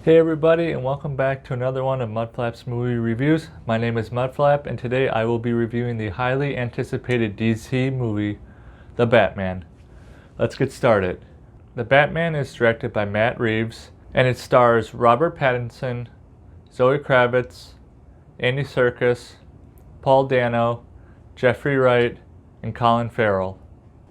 Hey everybody, and welcome back to another one of Mudflap's movie reviews. My name is Mudflap, and today I will be reviewing the highly anticipated DC movie, The Batman. Let's get started. The Batman is directed by Matt Reeves, and it stars Robert Pattinson, Zoe Kravitz, Andy Serkis, Paul Dano, Jeffrey Wright, and Colin Farrell.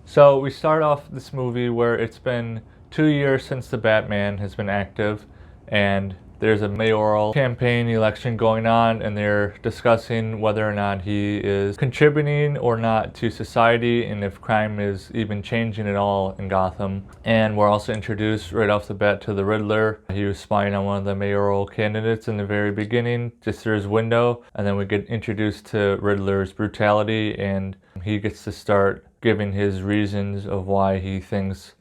So we start off this movie where it's been 2 years since the Batman has been active, and there's a mayoral campaign election going on, and they're discussing whether or not he is contributing or not to society and if crime is even changing at all in Gotham. And we're also introduced right off the bat to the Riddler. He was spying on one of the mayoral candidates in the very beginning, just through his window, and then we get introduced to Riddler's brutality, and he gets to start giving his reasons of why he thinks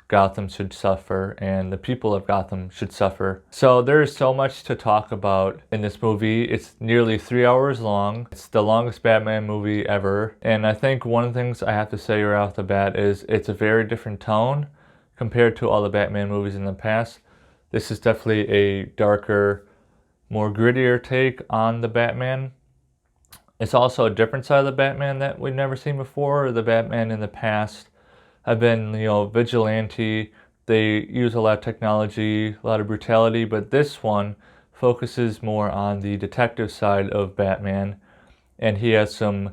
Gotham should suffer and the people of Gotham should suffer. So there is so much to talk about in this movie. It's nearly 3 hours long. It's the longest Batman movie ever. And I think one of the things I have to say right off the bat is it's a very different tone compared to all the Batman movies in the past. This is definitely a darker, more grittier take on the Batman. It's also a different side of the Batman that we've never seen before. The Batman in the past have been, vigilante. They use a lot of technology, a lot of brutality, but this one focuses more on the detective side of Batman, and he has some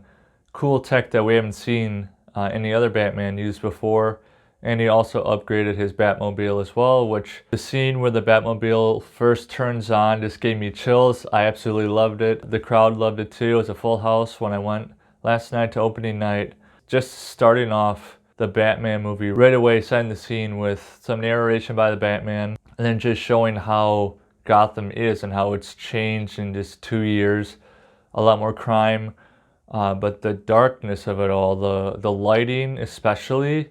cool tech that we haven't seen any other Batman use before. And he also upgraded his Batmobile as well, which the scene where the Batmobile first turns on just gave me chills. I absolutely loved it. The crowd loved it too. It was a full house when I went last night to opening night. Just starting off the Batman movie right away, setting the scene with some narration by the Batman, and then just showing how Gotham is and how it's changed in just 2 years. A lot more crime, but the darkness of it all, the lighting especially,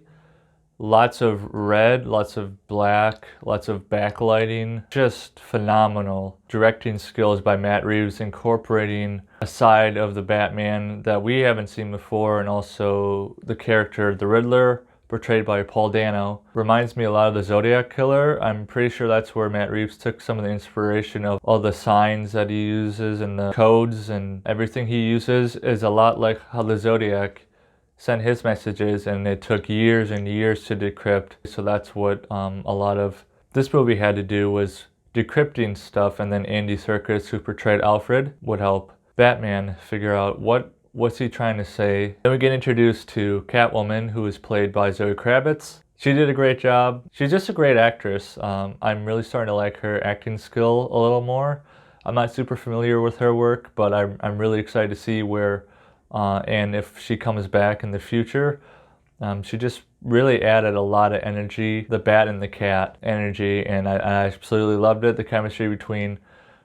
lots of red, lots of black, lots of backlighting, just phenomenal directing skills by Matt Reeves, incorporating a side of the Batman that we haven't seen before, and also the character, the Riddler, portrayed by Paul Dano. Reminds me a lot of the Zodiac Killer. I'm pretty sure that's where Matt Reeves took some of the inspiration of all the signs that he uses and the codes, and everything he uses is a lot like how the Zodiac sent his messages, and it took years and years to decrypt. So that's what a lot of this movie had to do, was decrypting stuff, and then Andy Serkis, who portrayed Alfred, would help Batman figure out what's he trying to say. Then we get introduced to Catwoman, who is played by Zoe Kravitz. She did a great job. She's just a great actress. I'm really starting to like her acting skill a little more. I'm not super familiar with her work, but I'm really excited to see where and if she comes back in the future. She just really added a lot of energy, the Bat and the Cat energy, and I absolutely loved it. The chemistry between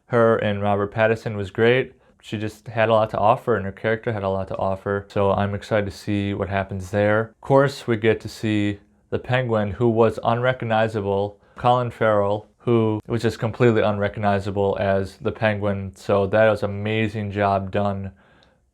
her and Robert Pattinson was great. She just had a lot to offer, and her character had a lot to offer, so I'm excited to see what happens there. Of course, we get to see the Penguin, who was unrecognizable, Colin Farrell, who was just completely unrecognizable as the Penguin, so that was an amazing job done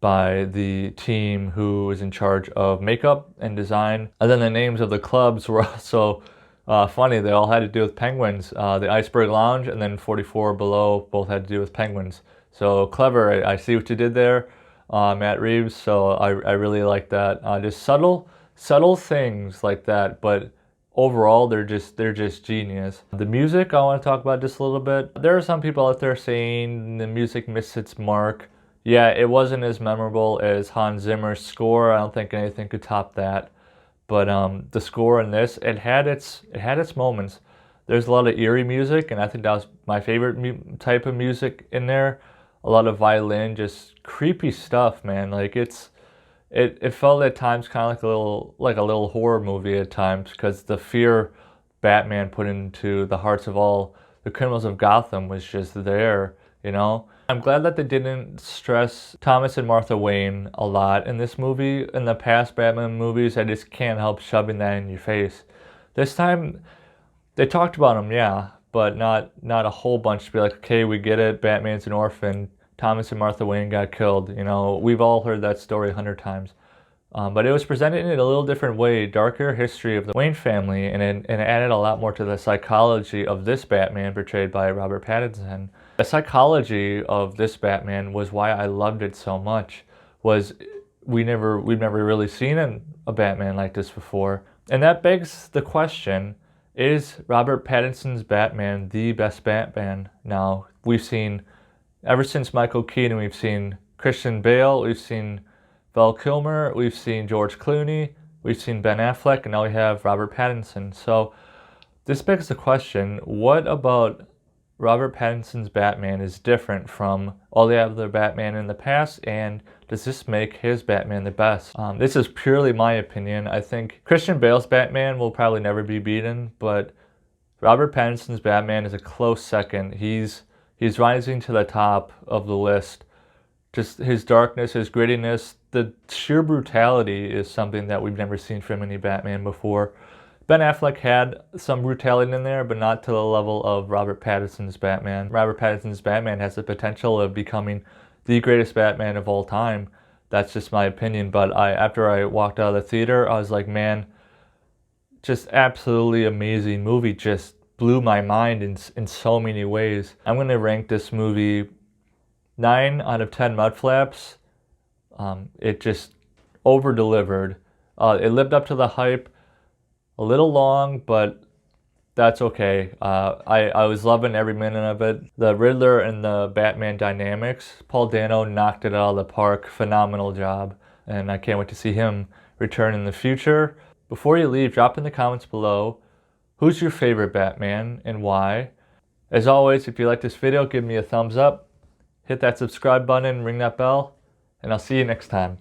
by the team who was in charge of makeup and design. And then the names of the clubs were also funny. They all had to do with penguins. The Iceberg Lounge and then 44 Below both had to do with penguins. So clever. I see what you did there, Matt Reeves. So I really like that. Just subtle things like that, but overall they're just genius. The music I want to talk about just a little bit. There are some people out there saying the music missed its mark. Yeah, it wasn't as memorable as Hans Zimmer's score. I don't think anything could top that. But the score in this, it had its moments. There's a lot of eerie music, and I think that was my favorite type of music in there. A lot of violin, just creepy stuff, man. Like it felt at times kind of like a little horror movie at times, because the fear Batman put into the hearts of all the criminals of Gotham was just there, I'm glad that they didn't stress Thomas and Martha Wayne a lot in this movie. In the past Batman movies, I just can't help shoving that in your face. This time, they talked about them, yeah, but not a whole bunch to be like, okay, we get it, Batman's an orphan, Thomas and Martha Wayne got killed. We've all heard that story 100 times. But it was presented in a little different way, darker history of the Wayne family, and it added a lot more to the psychology of this Batman portrayed by Robert Pattinson. The psychology of this Batman was why I loved it so much, was we've never really seen a Batman like this before. And that begs the question, is Robert Pattinson's Batman the best Batman now? We've seen, ever since Michael Keaton, we've seen Christian Bale, we've seen Val Kilmer, we've seen George Clooney, we've seen Ben Affleck, and now we have Robert Pattinson. So this begs the question, what about Robert Pattinson's Batman is different from all the other Batman in the past, and does this make his Batman the best? This is purely my opinion. I think Christian Bale's Batman will probably never be beaten, but Robert Pattinson's Batman is a close second. He's rising to the top of the list. Just his darkness, his grittiness, the sheer brutality is something that we've never seen from any Batman before. Ben Affleck had some brutality in there, but not to the level of Robert Pattinson's Batman. Robert Pattinson's Batman has the potential of becoming the greatest Batman of all time. That's just my opinion, but after I walked out of the theater, I was like, man, just absolutely amazing movie. Just blew my mind in so many ways. I'm going to rank this movie 9 out of 10 Mudflaps. It just over-delivered. It lived up to the hype. A little long, but that's okay. I was loving every minute of it. The Riddler and the Batman dynamics, Paul Dano knocked it out of the park. Phenomenal job. And I can't wait to see him return in the future. Before you leave, drop in the comments below, who's your favorite Batman and why? As always, if you like this video, give me a thumbs up. Hit that subscribe button, ring that bell, and I'll see you next time.